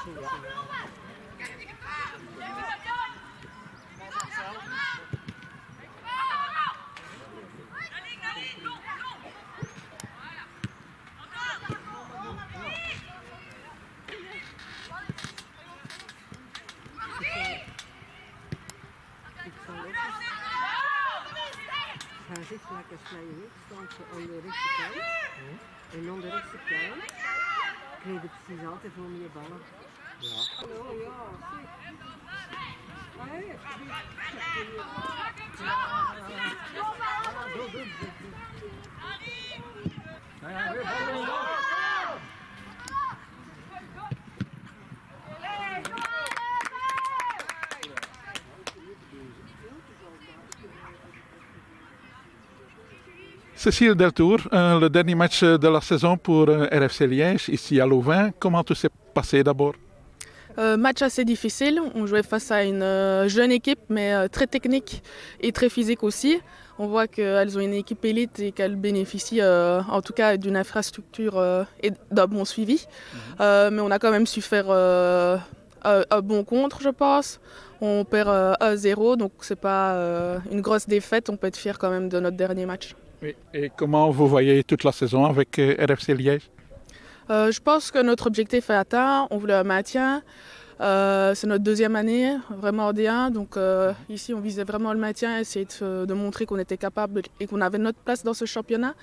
Ga zitten lekker snijden, stand ze aan de rechterkant. En aan de rechterkant kreeg je precies altijd veel meer ballen. Ja. Hallo, ja, zie. Hey, Cécile Deltour, le dernier match de la saison pour RFC Liège, ici à Louvain. Comment tout s'est passé d'abord? Match assez difficile. On jouait face à une jeune équipe, mais très technique et très physique aussi. On voit qu'elles ont une équipe élite et qu'elles bénéficient en tout cas d'une infrastructure et d'un bon suivi. Mais on a quand même su faire un bon contre, je pense. On perd 1-0, donc c'est pas une grosse défaite. On peut être fier quand même de notre dernier match. Oui. Et comment vous voyez toute la saison avec RFC Liège? Je pense que notre objectif est atteint. On voulait un maintien. C'est notre deuxième année, vraiment en D1. Donc ici, on visait vraiment le maintien, essayer de montrer qu'on était capable et qu'on avait notre place dans ce championnat.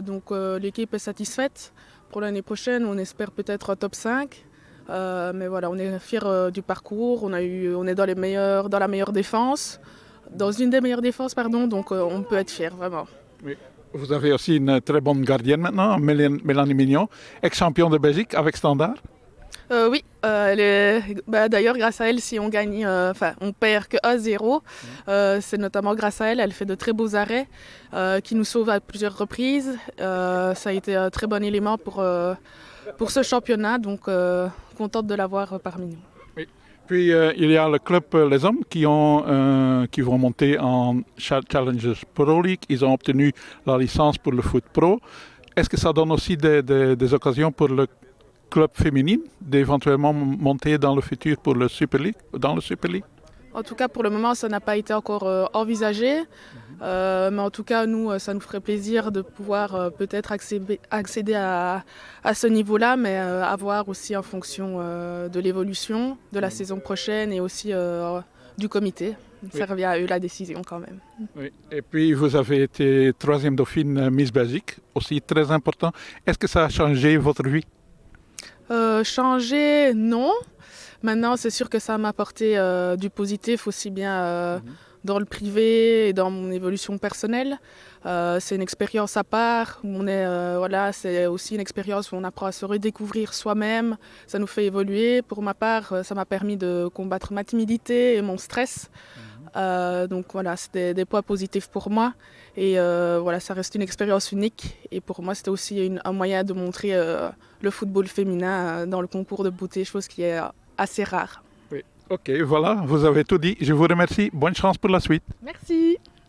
Donc l'équipe est satisfaite. Pour l'année prochaine, on espère peut-être un top 5. Mais voilà, on est fiers du parcours. On est dans la meilleure défense. Dans une des meilleures défenses, pardon. Donc on peut être fiers, vraiment. Oui. Vous avez aussi une très bonne gardienne maintenant, Mélanie Mignon, ex-championne de Belgique avec Standard. Oui, d'ailleurs grâce à elle, si on gagne, on perd que 1-0, c'est notamment grâce à elle. Elle fait de très beaux arrêts qui nous sauvent à plusieurs reprises. Ça a été un très bon élément pour ce championnat, donc contente de l'avoir parmi nous. Oui. Puis il y a le club Les Hommes qui vont monter en Challengers Pro League. Ils ont obtenu la licence pour le foot pro. Est-ce que ça donne aussi des occasions pour le club féminin d'éventuellement monter dans le futur pour le Super League, dans le Super League? En tout cas, pour le moment, ça n'a pas été encore envisagé. Mais en tout cas, nous, ça nous ferait plaisir de pouvoir peut-être accéder à ce niveau-là, mais à voir aussi en fonction de l'évolution de la saison prochaine et aussi du comité. Ça revient à eux la décision quand même. Oui. Et puis, vous avez été troisième dauphine Miss Belgique, aussi très important. Est-ce que ça a changé votre vie? Changer, non. Maintenant, c'est sûr que ça m'a apporté du positif aussi bien dans le privé et dans mon évolution personnelle. C'est une expérience à part. C'est aussi une expérience où on apprend à se redécouvrir soi-même. Ça nous fait évoluer. Pour ma part, ça m'a permis de combattre ma timidité et mon stress. Donc voilà, c'était des points positifs pour moi. Et ça reste une expérience unique. Et pour moi, c'était aussi un moyen de montrer le football féminin dans le concours de beauté, chose qui est assez rare. Oui, ok, voilà, vous avez tout dit. Je vous remercie. Bonne chance pour la suite. Merci.